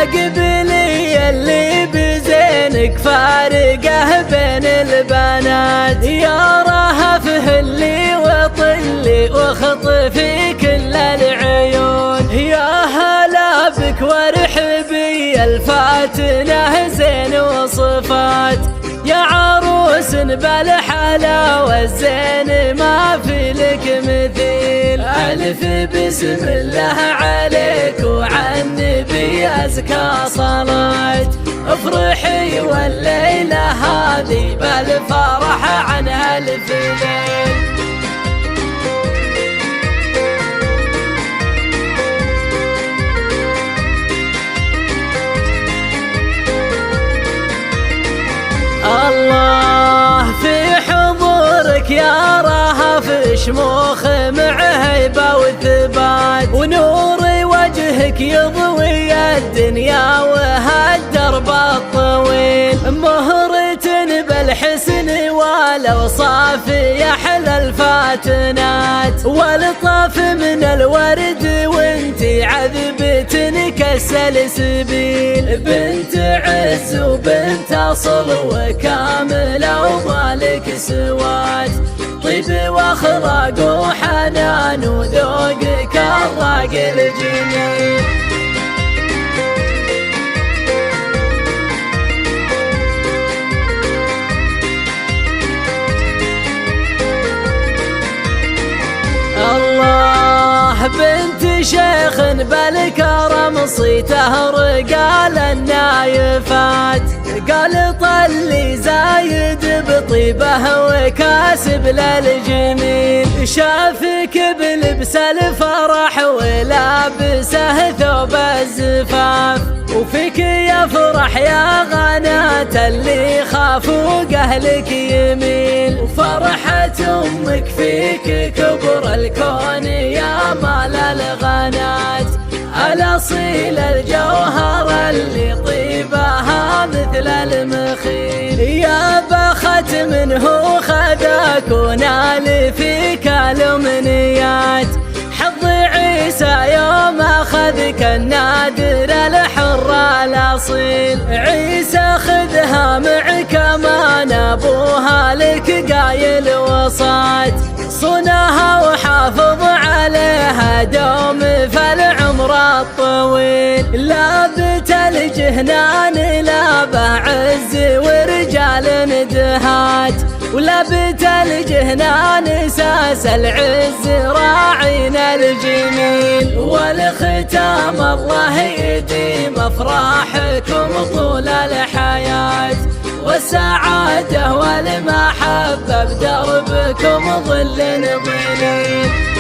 قبلي اللي بزينك فارقه بين البنات، يا رهفه اللي وطلي واخطفي كل العيون، يا هلا بك وارحبي الفاتنه زين وصفات، يا عروس بالحلا والزين ما في لك مثيل، ألف بسم الله عليك وعن النبي أزكى صلاة، افرحي والليلة هذه بالفرح عن ألف ليل. الله في حضورك يا رهف شموخ مع هيبة وثبات، ونور وجهك يضوي الدنيا وهالدرب الطويل، مهرة بالحسن والاوصاف يحلى الفاتنات، والطاف من الورد وانتي عذبة كالسلسبيل، بنت عز وبنت اصل وكامله ومالك سوات، طيب واخلاق وحنان وذوقك الراق الجميل. الله بنت شيخ بالكرم صيته رقال النايفات، قال طلي زايد بطيبه وكاسب للجميل، شافك بلبس الفرح ولابسه ثوب الزفاف، وفيك يفرح يا غنات اللي خافوا اهلك يميل، وفرحة امك فيك كبر الكون يا مال الغنات، الاصيل الجوهر اللي طيبها مثل المخيل، يا بخت منه خذاك ونال فيك الامنيات، حظ عيسى يوم اخذك النادر الحر الاصيل، عيسى خذها معك امان ابوها لك قايل وصات، صنها وحافظ عليها دوم فالعمر الطويل، لابت الجهنان لابه عز ورجال ندهات، ولابت الجهنان ساس العز راعين الجميل، والختام الله يديم افراحكم طول الحياة، والسعادة والمحبة بدربكم ظل ظليل.